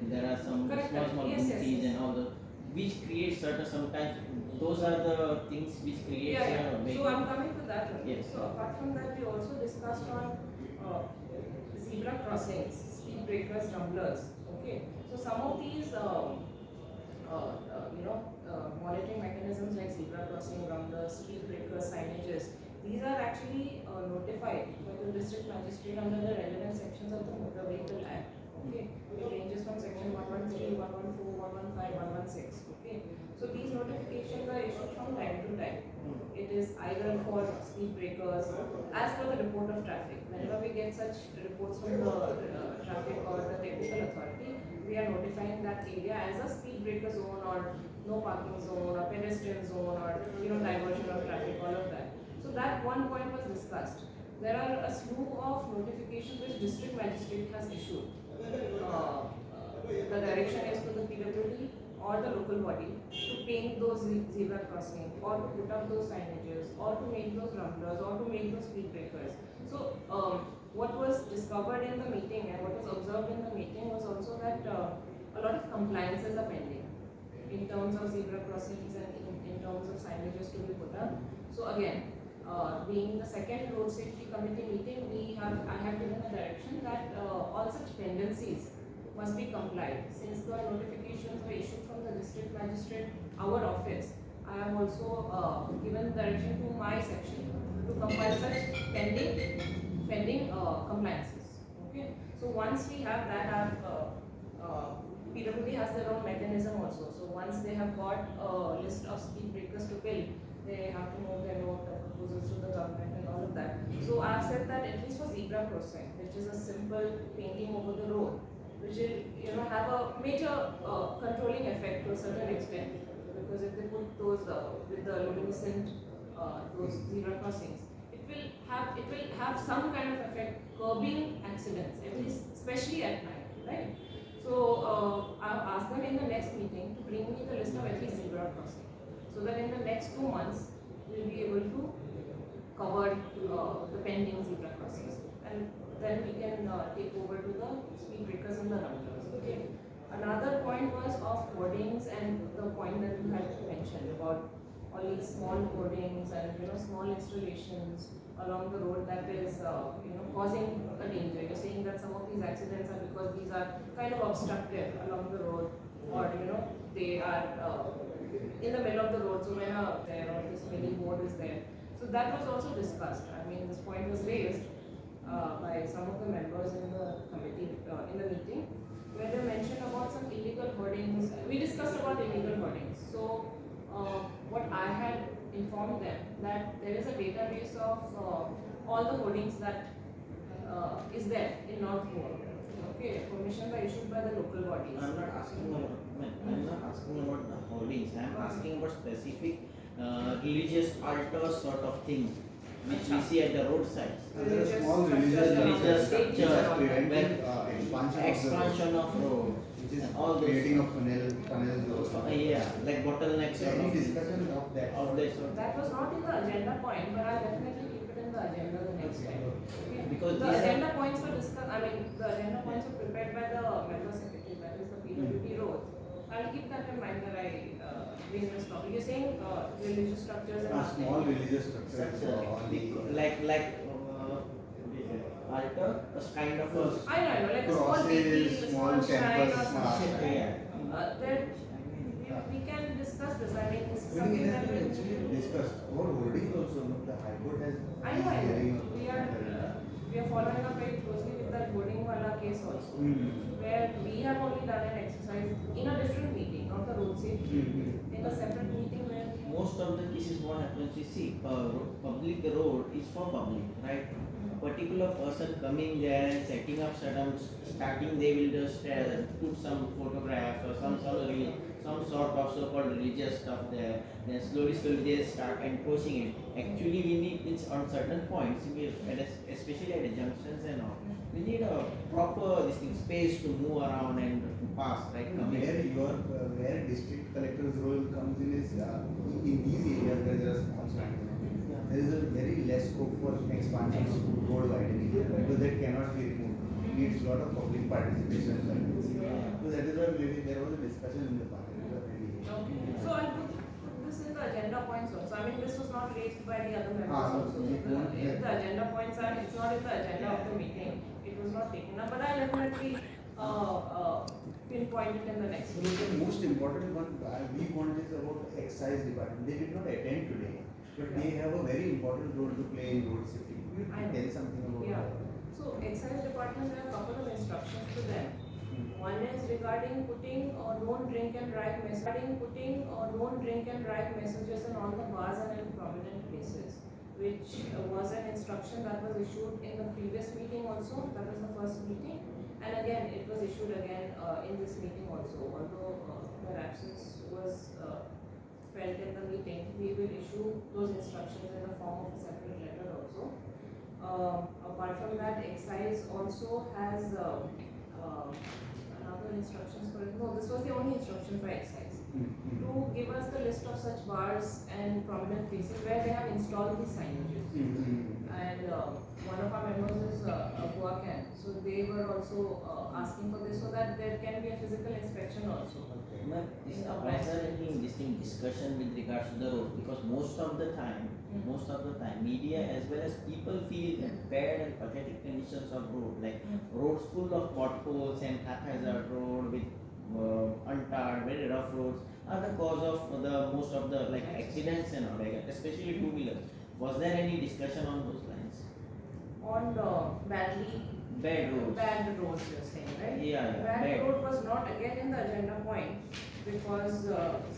and there are some Correct, small correct. small Yes, yes, bounties yes. and all the which create certain sometimes those are the things which create Yeah. So I'm coming to that only. Yes. So apart from that, we also discussed on zebra crossings, speed breakers, rumblers. Okay. So some of these, monitoring mechanisms like zebra crossing, rumblers, speed breakers, signages. These are actually notified by the district magistrate under the relevant sections of the Motor Vehicle Act. Okay. It ranges from section 113, 114, 115, 116. Okay. So these notifications are issued from time to time. It is either for speed breakers, as per the report of traffic. Whenever we get such reports from the traffic or the technical authority, we are notifying that area as a speed breaker zone or no parking zone or pedestrian zone or diversion of traffic, all of that. So that one point was discussed. There are a slew of notifications which district magistrate has issued. The direction is to the PWD or the local body to paint those zebra crossings or to put up those signages or to make those rumblers or to make those speed breakers. So what was discovered in the meeting and what was observed in the meeting was also that a lot of compliances are pending in terms of zebra crossings and in terms of signages to be put up. So again, being the second road safety committee meeting, I have given a direction that all such tendencies must be complied. Since the notifications were issued from the district magistrate, our office, I have also given direction to my section to compile such pending compliances. Okay. So once we have that, PWD has their own mechanism also. So once they have got a list of speed breakers to build, they have to move their note proposals to the government and all of that. So I have said that at least for zebra crossing, which is a simple painting over the road, which will have a major controlling effect to a certain extent, because if they put those with the luminescent those zebra crossings, it will have some kind of effect curbing accidents, at least especially at night, right? So I've asked them in the next meeting to bring me the list of at least zebra crossing, so that in the next 2 months we'll be able to cover the pending zebra crossings, and then we can take over to the speed breakers and the rumblers. Okay. Another point was of hoardings, and the point that you had mentioned about all these small hoardings and small installations along the road that is causing a danger. You're saying that some of these accidents are because these are kind of obstructive along the road, or they are in the middle of the road. So when there or this mini board is there, so that was also discussed. I mean, this point was raised by some of the members in the committee in the meeting, where they mentioned about some illegal hoardings. We discussed about illegal hoardings. So what I had informed them that there is a database of all the hoardings that is there in North Goa. Okay, permissions are issued by the local bodies. I'm not asking about the holdings. I'm asking about specific religious altar sort of thing which we see at the roadsides. There are small religious structures preventing expansion of road, which is all those creating a funnel. yeah, like bottlenecks. So any discussion of that? That was not in the agenda point, but I'll definitely keep it in the agenda the next time. Okay. Because the agenda points were discussed. I mean, the agenda points were prepared by the member secretary, that is the PWD road. I'll keep that in mind that I bring this topic. You're saying religious structures and Small religious structures. like altar, a kind of a I know, like a small crosses, temple, small shrine or temples. something. yeah. Then we can discuss this. I mean, this is It something has that been will. actually discussed. About holding also, the High Court has. I know. We are following up very closely with that voting wala case also, where we have only done an exercise in a different meeting, not the road safety, in a separate meeting where. Most of the cases what happens you see public road is for public, right? Particular person coming there and setting up starting they will just put some photographs or some sort of so-called religious stuff there. Then slowly they start enforcing it. Actually we need it's on certain points, especially at the junctions and all. We need a proper space to move around and pass, right? Where district collector's role comes in is in these areas where there are small stands. There is a very less scope for expansion of road widening because that cannot be removed. It needs a lot of public participation. So that is discussion in the parliament. Okay. So I'll put this in the agenda points also. I mean, this was not raised by the other members Ah, also. so we So won't if get- the agenda points are, it's not in the agenda of the meeting. It was not taken up, but I'll definitely pinpoint it in the next So meeting. the most important one we want is about excise department. They did not attend today, but they have a very important role to play in road safety. Could I you know. tell something about Yeah. that? So excise department have a couple of instructions to them. One is regarding putting don't drink and drive messages in all the bars and in prominent places, which was an instruction that was issued in the previous meeting also. That was the first meeting, and again it was issued again in this meeting also. Although their absence was felt in the meeting, we will issue those instructions in the form of a separate letter also. Apart from that, excise also has another instructions for it. No, this was the only instruction for excise. To give us the list of such bars and prominent places where they have installed these signages. And one of our members is Guacan, so they were also asking for this so that there can be a physical inspection also. But is a present discussion with regards to the road, because most of the time, media as well as people feel that bad and pathetic conditions of road, like roads full of potholes and haphazard road with untarred, very rough roads, are the cause of the most of the like accidents and all, like especially two-wheelers. Was there any discussion on those lines? On badly Bad roads. bad roads, you're saying, right? Yeah, Bad bad. road was not again in the agenda point because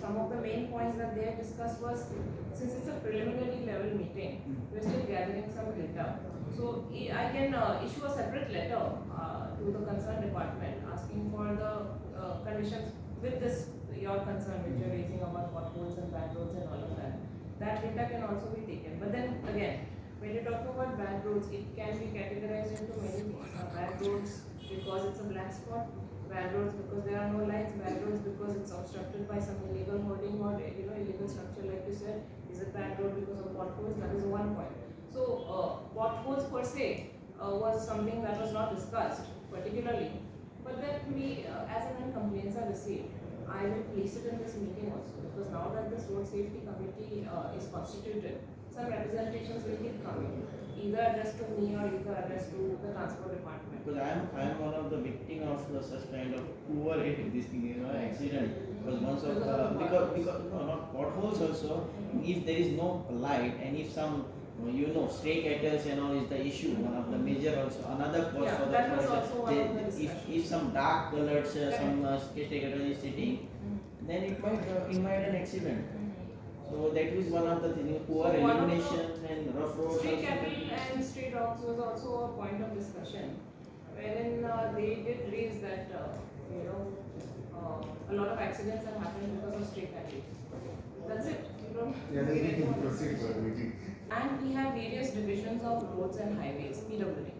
some of the main points that they had discussed was, since it's a preliminary level meeting, we're still gathering some data. So I can issue a separate letter to the concerned department asking for the conditions with this your concern which you're raising about potholes and bad roads and all of that. That data can also be taken. But then again, when you're talking about bad roads, it can be categorized into many things. Bad roads because it's a black spot, bad roads because there are no lights, bad roads because it's obstructed by some illegal hoarding or illegal structure like you said. Is it bad road because of potholes? That is one point. So potholes per se was something that was not discussed particularly. But then we, as and when complaints are received, I will place it in this meeting also, because now that this road safety committee is constituted, some representations will keep coming, either addressed to me or either addressed to the transport department. Because I am one of the victim of such kind of poor accident. Because once of because no, not potholes also. If there is no light and if some stray cattles and all is the issue, one of the major also another cause Yeah, for that was is also one of the if discussions. some dark colored some Correct. stray cattle is sitting, then it might invite an accident. So that is one of the things. Poor So one of the- illumination and rough roads. Stray also. cattle and stray dogs was also a point of discussion, wherein they did raise that a lot of accidents have happened because of stray cattle. That's it. You don't Yeah, then get we into can more proceed for discussion. the meeting. And we have various divisions of roads and highways, PWD,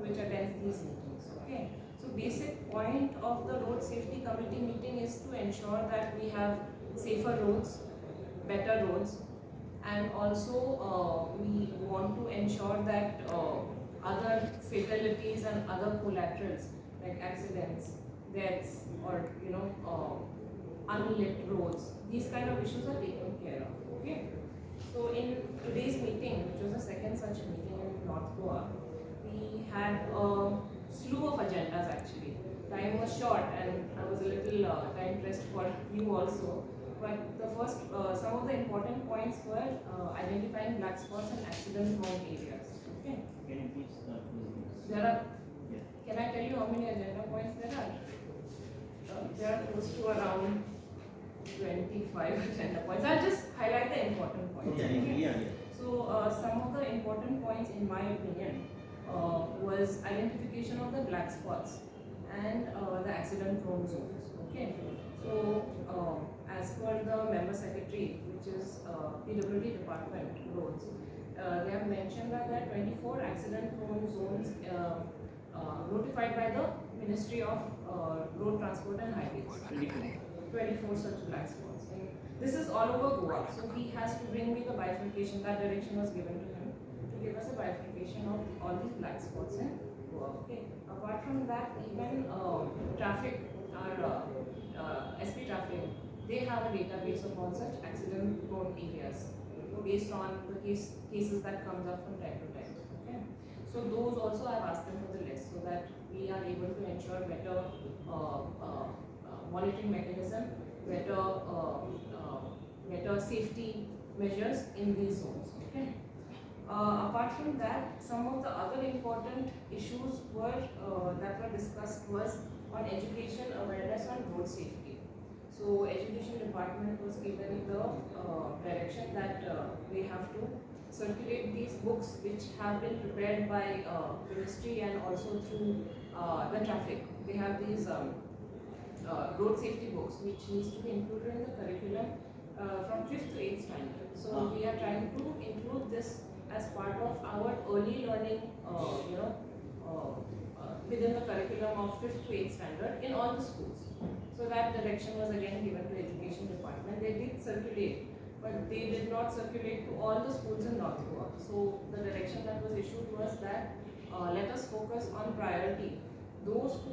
which attends these meetings. Okay. So basic point of the road safety committee meeting is to ensure that we have safer roads, better roads, and also we want to ensure that other fatalities and other collaterals like accidents, deaths, or unlit roads, these kind of issues are taken care of. Okay. So in today's meeting, which was the second such meeting in North Goa, we had a slew of agendas actually. Time was short and I was a little time pressed for you also. But the first, some of the important points were identifying black spots and accident-prone areas. Okay. Can you please There are. Yeah. Can I tell you how many agenda points there are? There are close to around 25 agenda points. I'll just highlight the important points. Yeah. So some of the important points in my opinion was identification of the black spots and the accident prone zones. Okay. So as per the member secretary, which is PWD department roads, they have mentioned that there are 24 accident prone zones notified by the Ministry of Road Transport and Highways. 24 such black spots. And this is all over Goa. So he has to bring me the bifurcation. That direction was given to him to give us a bifurcation of all these black spots in Goa. Okay. Apart from that, even traffic, our SP Traffic, they have a database of all such accident-prone areas based on the cases that comes up from time to time. Okay, so those also I've asked them for the list so that we are able to ensure better monitoring mechanism, better safety measures in these zones. Okay. Apart from that, some of the other important issues that were discussed was on education awareness on road safety. So education department was given the direction that they have to circulate these books which have been prepared by ministry and also through the traffic. They have these road safety books which needs to be included in the curriculum from 5th to 8th standard. So we are trying to include this as part of our early learning, within the curriculum of 5th to 8th standard in all the schools. So that direction was again given to the education department. They did circulate, but they did not circulate to all the schools in North Goa. So the direction that was issued was that let us focus on priority. Those who